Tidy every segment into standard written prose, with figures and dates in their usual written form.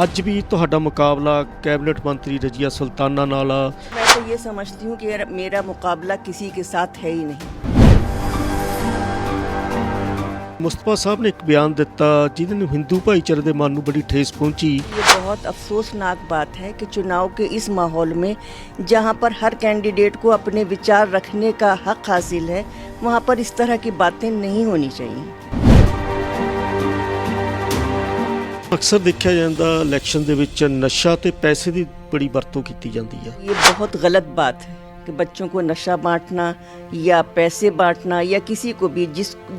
ਅੱਜ ਵੀ ਤੁਹਾਡਾ ਮੁਕਾਬਲਾ ਕੈਬਨਿਟ ਮੰਤਰੀ रज़िया सुल्ताना नाल आ। मैं तो ये समझती हूँ कि मेरा मुकाबला किसी के साथ है ही नहीं। मुस्तफा साहब ने एक बयान दिता जिहदे हिंदू भाईचारे दे मन नूं बड़ी ठेस पहुंची। ये बहुत अफसोसनाक बात है कि चुनाव के इस माहौल में जहाँ पर हर कैंडिडेट को अपने विचार रखने का हक हासिल है, वहाँ पर इस तरह की बातें नहीं होनी चाहिए। अक्सर देखा जाता इलैक्शन दे विच नशा ते पैसे की बड़ी वरतों की जाती है। ये बहुत गलत बात है कि बच्चों को नशा बांटना या पैसे बांटना या किसी को भी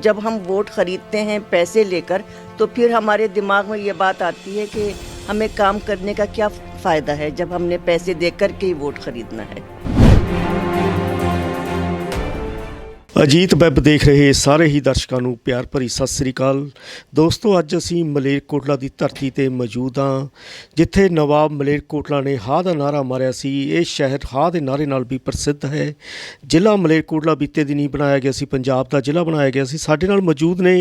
जब हम वोट खरीदते हैं पैसे लेकर, तो फिर हमारे दिमाग में ये बात आती है कि हमें काम करने का क्या फ़ायदा है जब हमने पैसे देकर के ही वोट खरीदना है। अजीत वैब देख रहे सारे ही दर्शकों को प्यार भरी सत श्री अकाल। दोस्तों अज असी मलेरकोटला की धरती पर मौजूद हाँ, जिथे नवाब मलेरकोटला ने हाँ का नारा मारिया सी। ये शहर हाँ के नारे नाल भी प्रसिद्ध है। जिला मलेरकोटला बीते दिन ही बनाया गया सी, पंजाब का जिला बनाया गया सी। साडे नाल मौजूद ने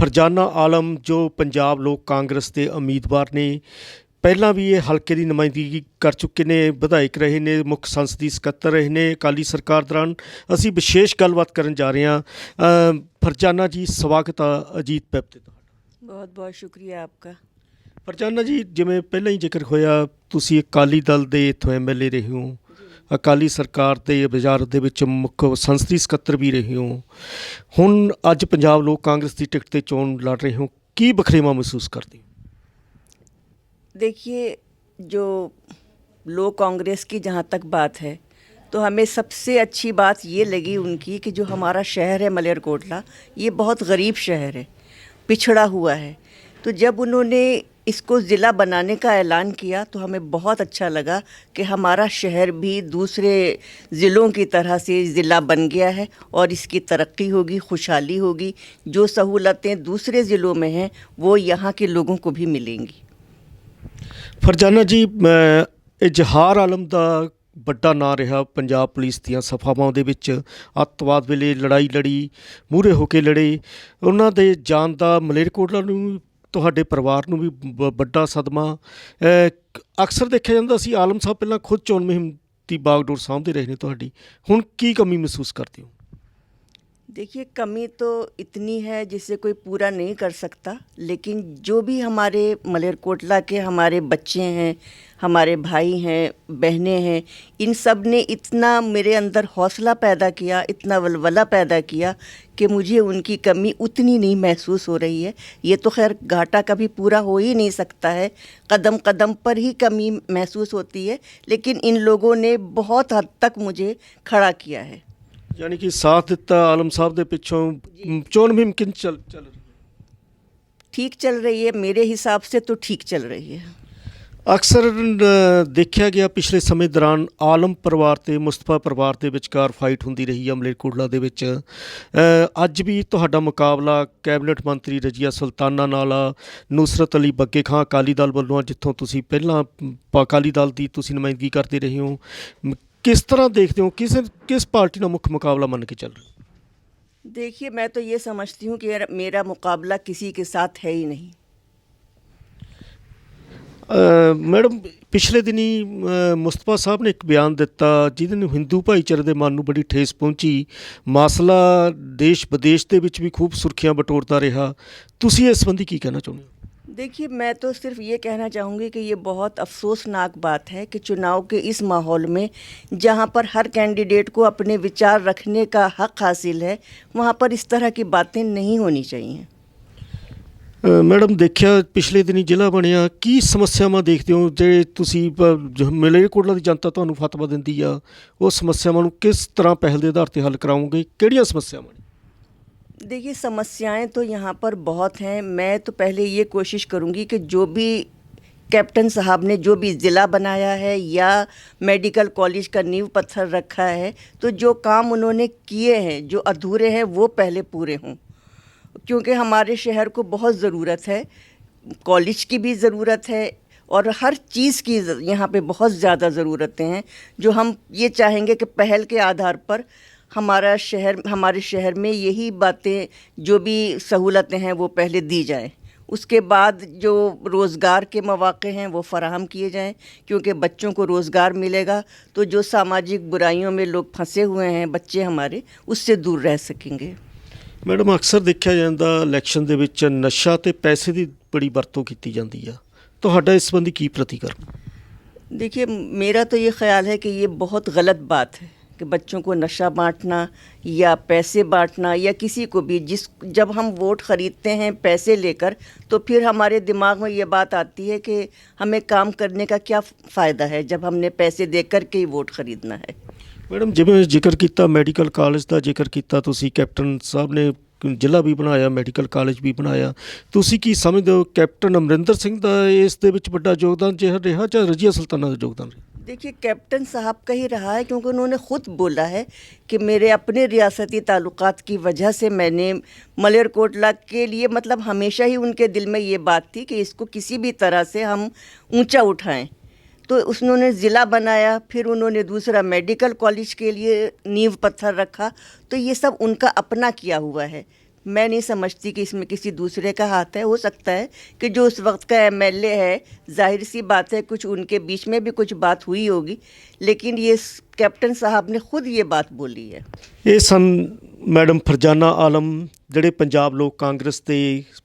फरजाना आलम जो पंजाब लोक कांग्रेस के उम्मीदवार ने, पहला भी ये हल्के की नुमाइंदगी कर चुके ने, विधायक रहे ने, मुख्य संसदी सकत्तर रहे ने अकाली सरकार दौरान। असी विशेष गलबात करन जा रहे हैं। फरजाना जी स्वागत है अजीत वैब ते तुहाडा। बहुत बहुत शुक्रिया आपका। फरजाना जी जिवें पहला ही जिक्र होया, तुसी अकाली दल दे इत्थों MLA रहे हो, अकाली सरकार के वजारत दे विच मुख्य संसदी सकत्तर भी रहे हो, हुण अज पंजाब लोक कांग्रेस की टिकट ते चोण लड़ रहे हो, की बखरेवा महसूस करते हो? देखिए, जो लोक कांग्रेस की जहाँ तक बात है, तो हमें सबसे अच्छी बात ये लगी उनकी कि जो हमारा शहर है मलेरकोटला, ये बहुत गरीब शहर है, पिछड़ा हुआ है। तो जब उन्होंने इसको ज़िला बनाने का ऐलान किया तो हमें बहुत अच्छा लगा कि हमारा शहर भी दूसरे ज़िलों की तरह से ज़िला बन गया है और इसकी तरक्की होगी, खुशहाली होगी। जो सहूलतें दूसरे ज़िलों में हैं वो यहाँ के लोगों को भी मिलेंगी। फरजाना जी, इजहार आलम का ਵੱਡਾ ਨਾਂ ਰਿਹਾ पंजाब पुलिस ਦੀਆਂ ਸਫਾਵਾਂ ਦੇ ਵਿੱਚ। ਅੱਤਵਾਦ ਵੇਲੇ ਲੜਾਈ ਲੜੀ, ਮੂਹਰੇ ਹੋ ਕੇ ਲੜੇ, ਉਹਨਾਂ ਦੇ ਜਾਣ ਦਾ ਮਲੇਰਕੋਟਲਾ ਨੂੰ ਤੁਹਾਡੇ ਪਰਿਵਾਰ ਨੂੰ ਵੀ ਵੱਡਾ ਸਦਮਾ। ਅਕਸਰ ਦੇਖਿਆ ਜਾਂਦਾ ਸੀ ਆਲਮ ਸਾਹਿਬ ਪਹਿਲਾਂ ਖੁਦ ਚੋਣ ਮੁਹਿੰਮ ਦੀ ਬਾਗਡੋਰ ਸਾਂਭਦੇ ਰਹੇ ਨੇ ਤੁਹਾਡੀ, ਹੁਣ ਕੀ ਕਮੀ ਮਹਿਸੂਸ ਕਰਦੇ ਹੋ? देखिए, कमी तो इतनी है जिसे कोई पूरा नहीं कर सकता, लेकिन जो भी हमारे मलेरकोटला के हमारे बच्चे हैं, हमारे भाई हैं, बहनें हैं, इन सब ने इतना मेरे अंदर हौसला पैदा किया, इतना वलवला पैदा किया कि मुझे उनकी कमी उतनी नहीं महसूस हो रही है। ये तो खैर घाटा कभी पूरा हो ही नहीं सकता है, कदम कदम पर ही कमी महसूस होती है, लेकिन इन लोगों ने बहुत हद तक मुझे खड़ा किया है। यानी कि साथ दिता आलम साहब के पिछों चोण मुहिम किन चल रही? ठीक चल रही है, मेरे हिसाब से तो ठीक चल रही है। अक्सर देखा गया पिछले समय दौरान आलम परिवार ते मुस्तफा परिवार के विचकार फाइट होंदी रही है मलेरकोटला दे विच। अज भी तुहाडा मुकाबला कैबिनेट मंत्री रज़िया सुल्ताना नाल आ। नुसरत अली बग्गे खां अकाली दल वल्लों, जिथों तुसीं पहलां अकाली दल की तुसीं नुमाइंदगी करते रहे हो, किस तरह देखते हो, किस पार्टी का मुख्य मुकाबला मन के चल रहा? देखिए, मैं तो ये समझती हूँ कि मेरा मुकाबला किसी के साथ है ही नहीं। मैडम पिछले दिनी मुस्तफा साहब ने एक बयान दिता जिहदे हिंदू भाईचारे के मन नूं बड़ी ठेस पहुंची। मासला देश विदेश के भी खूब सुर्खियां बटोरता रहा। तुसीं इस संबंधी की कहना चाहुंदे हो? देखिए, मैं तो सिर्फ ये कहना चाहूँगी कि ये बहुत अफसोसनाक बात है कि चुनाव के इस माहौल में जहाँ पर हर कैंडिडेट को अपने विचार रखने का हक हासिल है, वहाँ पर इस तरह की बातें नहीं होनी चाहिए। मैडम देखिया पिछले दिन जिला बनया, की समस्यावां देखते हो जे तुसीं जो मलेरकोटला की जनता तुहानूं फतवा दिंदी आ, वो समस्यावां नूं किस तरह पहल के आधार पर हल कराओगे? किहड़ियां समस्यावां? देखिए, समस्याएं तो यहाँ पर बहुत हैं। मैं तो पहले ये कोशिश करूँगी कि जो भी कैप्टन साहब ने जो भी ज़िला बनाया है या मेडिकल कॉलेज का नींव पत्थर रखा है, तो जो काम उन्होंने किए हैं, जो अधूरे हैं, वो पहले पूरे हों, क्योंकि हमारे शहर को बहुत ज़रूरत है, कॉलेज की भी ज़रूरत है और हर चीज़ की यहाँ पे बहुत ज़्यादा ज़रूरतें हैं, जो हम ये चाहेंगे कि पहल के आधार पर हमारे शहर में यही बातें, जो भी सहूलतें हैं, वो पहले दी जाएं। उसके बाद जो रोज़गार के मौक़े हैं वो फ़राहम किए जाएं, क्योंकि बच्चों को रोज़गार मिलेगा तो जो सामाजिक बुराइयों में लोग फंसे हुए हैं बच्चे हमारे, उससे दूर रह सकेंगे। ਮੈਡਮ ਅਕਸਰ ਦੇਖਿਆ ਜਾਂਦਾ ਇਲੈਕਸ਼ਨ ਦੇ ਵਿੱਚ ਨਸ਼ਾ ਤੇ ਪੈਸੇ ਦੀ ਬੜੀ ਵਰਤੋਂ ਕੀਤੀ ਜਾਂਦੀ ਆ, ਤੁਹਾਡਾ ਇਸ ਸੰਬੰਧੀ ਕੀ ਪ੍ਰਤੀਕਰਮ? देखिए, मेरा तो ये ख़्याल है कि ये बहुत गलत बात है कि बच्चों को नशा बांटना या पैसे बांटना, या किसी को भी जब हम वोट ख़रीदते हैं पैसे लेकर, तो फिर हमारे दिमाग में ये बात आती है कि हमें काम करने का क्या फ़ायदा है जब हमने पैसे देकर के ही वोट ख़रीदना है। ਮੈਡਮ ਜਿਵੇਂ ਜ਼ਿਕਰ ਕੀਤਾ ਮੈਡੀਕਲ ਕਾਲਜ ਦਾ ਜ਼ਿਕਰ ਕੀਤਾ ਤੁਸੀਂ, ਕੈਪਟਨ ਸਾਹਿਬ ਨੇ ਜ਼ਿਲ੍ਹਾ ਵੀ ਬਣਾਇਆ, ਮੈਡੀਕਲ ਕਾਲਜ ਵੀ ਬਣਾਇਆ, ਤੁਸੀਂ ਕੀ ਸਮਝਦੇ ਹੋ ਕੈਪਟਨ ਅਮਰਿੰਦਰ ਸਿੰਘ ਦਾ ਇਸ ਦੇ ਵਿੱਚ ਵੱਡਾ ਯੋਗਦਾਨ ਰਿਹਾ ਜਾਂ ਰਜ਼ੀਆ ਸੁਲਤਾਨਾ ਦਾ ਯੋਗਦਾਨ ਰਿਹਾ? देखिए, कैप्टन साहब का ही रहा है, क्योंकि उन्होंने ख़ुद बोला है कि मेरे अपने रियासती ताल्लुकात की वजह से मैंने मलेरकोटला के लिए, मतलब हमेशा ही उनके दिल में ये बात थी कि इसको किसी भी तरह से हम ऊंचा उठाएं, तो उन्होंने ज़िला बनाया, फिर उन्होंने दूसरा मेडिकल कॉलेज के लिए नींव पत्थर रखा। तो ये सब उनका अपना किया हुआ है, मैं नहीं समझती कि इसमें किसी दूसरे का हाथ है। हो सकता है कि जो उस वक्त का एमएलए है, जाहिर सी बात है कुछ उनके बीच में भी कुछ बात हुई होगी, लेकिन ये कैप्टन साहब ने खुद ये बात बोली है। ਇਹ ਸਨ ਮੈਡਮ ਫਰਜ਼ਾਨਾ ਆਲਮ, ਜਿਹੜੇ ਪੰਜਾਬ ਲੋਕ ਕਾਂਗਰਸ ਦੇ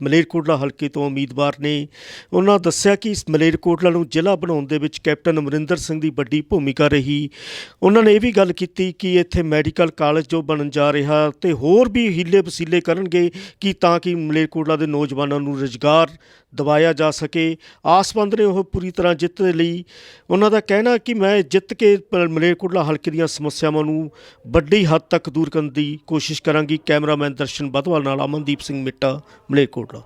ਮਲੇਰਕੋਟਲਾ ਹਲਕੇ ਤੋਂ ਉਮੀਦਵਾਰ ਨੇ। ਉਹਨਾਂ ਦੱਸਿਆ ਕਿ ਇਸ ਮਲੇਰਕੋਟਲਾ ਨੂੰ ਜ਼ਿਲ੍ਹਾ ਬਣਾਉਣ ਦੇ ਵਿੱਚ ਕੈਪਟਨ ਅਮਰਿੰਦਰ ਸਿੰਘ ਦੀ ਵੱਡੀ ਭੂਮਿਕਾ ਰਹੀ। ਉਹਨਾਂ ਨੇ ਇਹ ਵੀ ਗੱਲ ਕੀਤੀ ਕਿ ਇੱਥੇ ਮੈਡੀਕਲ ਕਾਲਜ ਜੋ ਬਣਨ ਜਾ ਰਿਹਾ ਅਤੇ ਹੋਰ ਵੀ ਹੀਲੇ ਵਸੀਲੇ ਕਰਨਗੇ ਕਿ ਤਾਂ ਕਿ ਮਲੇਰਕੋਟਲਾ ਦੇ ਨੌਜਵਾਨਾਂ ਨੂੰ ਰੁਜ਼ਗਾਰ ਦਿਵਾਇਆ ਜਾ ਸਕੇ। ਆਸਵੰਦ ਨੇ ਉਹ ਪੂਰੀ ਤਰ੍ਹਾਂ ਜਿੱਤ ਲਈ। ਉਹਨਾਂ ਦਾ ਕਹਿਣਾ ਕਿ ਮੈਂ ਜਿੱਤ ਕੇ ਮਲੇਰਕੋਟਲਾ ਹਲਕੇ ਦੀਆਂ ਸਮੱਸਿਆਵਾਂ ਨੂੰ ਵੱਡੀ ਹੱਦ ਤੱਕ ਦੂਰ ਕਰਨ ਦੀ ਕੋਸ਼ਿਸ਼ ਕਰਾਂਗੀ। ਕੈਮਰਾਮੈਨ ਦਰਸ਼ਨ ਬਧਵਾਲ ਨਾਲ ਅਮਨਦੀਪ ਸਿੰਘ ਮਿੱਟਾ, ਮਲੇਰਕੋਟਲਾ।